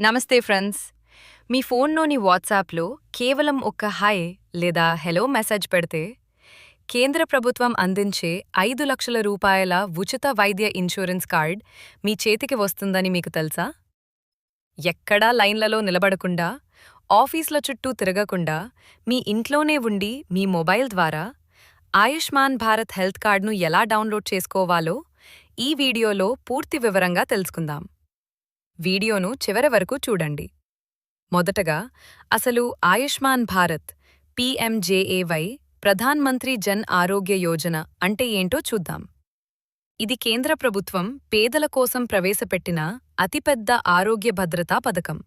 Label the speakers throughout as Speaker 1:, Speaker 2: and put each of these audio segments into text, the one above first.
Speaker 1: నమస్తే ఫ్రెండ్స్. మీ ఫోన్లోని వాట్సాప్లో కేవలం ఒక హాయ్ లేదా హెలో మెసేజ్ పెడితే కేంద్ర ప్రభుత్వం అందించే 5 లక్షల రూపాయల ఉచిత వైద్య ఇన్సూరెన్స్ కార్డ్ మీ చేతికి వస్తుందని మీకు తెలుసా? ఎక్కడా లైన్లలో నిలబడకుండా, ఆఫీసుల చుట్టూ తిరగకుండా, మీ ఇంట్లోనే ఉండి మీ మొబైల్ ద్వారా ఆయుష్మాన్ భారత్ హెల్త్ కార్డ్ను ఎలా డౌన్లోడ్ చేసుకోవాలో ఈ వీడియోలో పూర్తి వివరంగా తెలుసుకుందాం. వీడియోను చివరి వరకు చూడండి. మొదటగా అసలు ఆయుష్మాన్ భారత్ పీఎంజేఏవై ప్రధాన్ మంత్రి జన్ ఆరోగ్య యోజన అంటే ఏంటో చూద్దాం. ఇది కేంద్ర ప్రభుత్వం పేదల కోసం ప్రవేశపెట్టిన అతిపెద్ద ఆరోగ్య భద్రతా పథకం.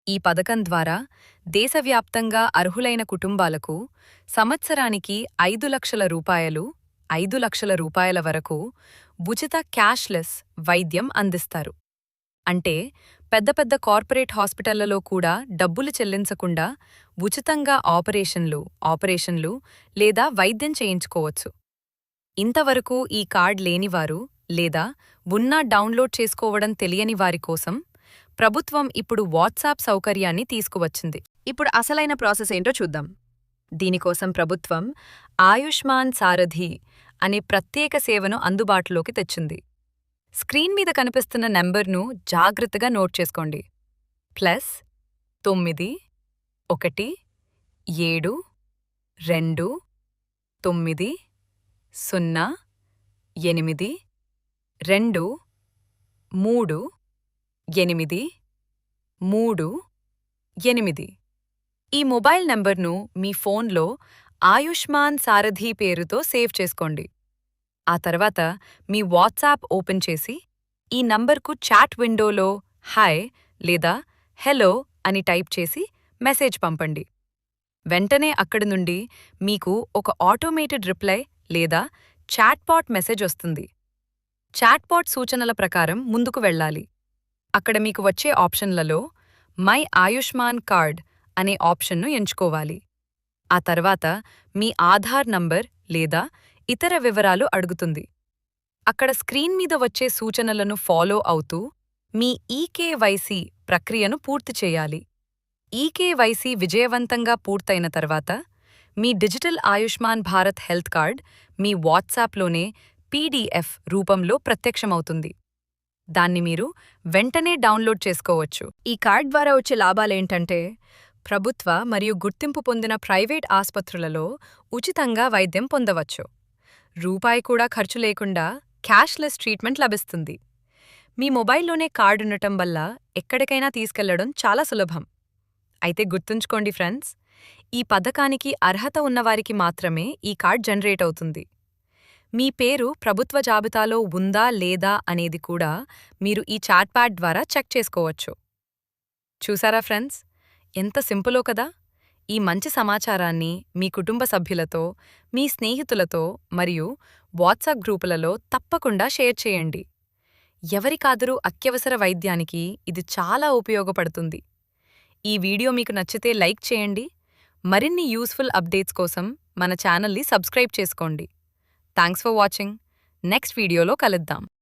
Speaker 1: ఈ పథకం ద్వారా దేశవ్యాప్తంగా అర్హులైన కుటుంబాలకు సంవత్సరానికి 5 లక్షల రూపాయలు 5 లక్షల రూపాయల వరకు ఉచిత క్యాష్లెస్ వైద్యం అందిస్తారు. అంటే పెద్ద పెద్ద కార్పొరేట్ హాస్పిటళ్లలో కూడా డబ్బులు చెల్లించకుండా ఉచితంగా ఆపరేషన్లు లేదా వైద్యం చేయించుకోవచ్చు. ఇంతవరకు ఈ కార్డ్ లేనివారు లేదా ఉన్నా డౌన్లోడ్ చేసుకోవడం తెలియని వారి కోసం ప్రభుత్వం ఇప్పుడు వాట్సాప్ సౌకర్యాన్ని తీసుకువచ్చింది. ఇప్పుడు అసలైన ప్రాసెస్ ఏంటో చూద్దాం. దీనికోసం ప్రభుత్వం ఆయుష్మాన్ సారథి అనే ప్రత్యేక సేవను అందుబాటులోకి తెచ్చింది. స్క్రీన్ మీద కనిపిస్తున్న నెంబర్ను జాగ్రత్తగా నోట్ చేసుకోండి. +9 1 7 2 9 0 8 2 3 8 3 8. ఈ మొబైల్ నెంబర్ను మీ ఫోన్లో ఆయుష్మాన్ సారథి పేరుతో సేవ్ చేసుకోండి. ఆ తర్వాత మీ వాట్సాప్ ఓపెన్ చేసి ఈ నంబర్కు చాట్ విండోలో హాయ్ లేదా హెలో అని టైప్ చేసి మెసేజ్ పంపండి. వెంటనే అక్కడి నుండి మీకు ఒక ఆటోమేటెడ్ రిప్లై లేదా చాట్బాట్ మెసేజ్ వస్తుంది. చాట్బాట్ సూచనల ప్రకారం ముందుకు వెళ్ళాలి. అక్కడ మీకు వచ్చే ఆప్షన్లలో మై ఆయుష్మాన్ కార్డ్ అనే ఆప్షన్ను ఎంచుకోవాలి. ఆ తర్వాత మీ ఆధార్ నంబర్ లేదా ఇతర వివరాలు అడుగుతుంది. అక్కడ స్క్రీన్ మీద వచ్చే సూచనలను ఫాలో అవుతూ మీ ఈకేవైసీ ప్రక్రియను పూర్తి చేయాలి. ఈకేవైసీ విజయవంతంగా పూర్తయిన తర్వాత మీ digital Ayushman Bharat health card మీ వాట్సాప్లోనే పీడీఎఫ్ రూపంలో ప్రత్యక్షమవుతుంది. దాన్ని మీరు వెంటనే డౌన్లోడ్ చేసుకోవచ్చు. ఈ కార్డ్ ద్వారా వచ్చే లాభాలేంటంటే ప్రభుత్వ మరియు గుర్తింపు పొందిన ప్రైవేట్ ఆస్పత్రులలో ఉచితంగా వైద్యం పొందవచ్చు. రూపాయి కూడా ఖర్చు లేకుండా క్యాష్లెస్ ట్రీట్మెంట్ లభిస్తుంది. మీ మొబైల్లోనే కార్డు ఉండటం వల్ల ఎక్కడికైనా తీసుకెళ్లడం చాలా సులభం. అయితే గుర్తుంచుకోండి ఫ్రెండ్స్, ఈ పథకానికి అర్హత ఉన్నవారికి మాత్రమే ఈ కార్డ్ జనరేట్ అవుతుంది. మీ పేరు ప్రభుత్వ జాబితాలో ఉందా లేదా అనేది కూడా మీరు ఈ చాట్‌ప్యాడ్ ద్వారా చెక్ చేసుకోవచ్చు. చూసారా ఫ్రెండ్స్, ఎంత సింపులో కదా? ఈ మంచి సమాచారాన్ని మీ కుటుంబ సభ్యులతో, మీ స్నేహితులతో మరియు వాట్సాప్ గ్రూపులలో తప్పకుండా షేర్ చేయండి. ఎవరికాదరూ అత్యవసర వైద్యానికి ఇది చాలా ఉపయోగపడుతుంది. ఈ వీడియో మీకు నచ్చితే లైక్ చేయండి. మరిన్ని యూస్ఫుల్ అప్డేట్స్ కోసం మన ఛానల్ని సబ్స్క్రైబ్ చేసుకోండి. Thanks for watching. నెక్స్ట్ వీడియోలో కలుద్దాం.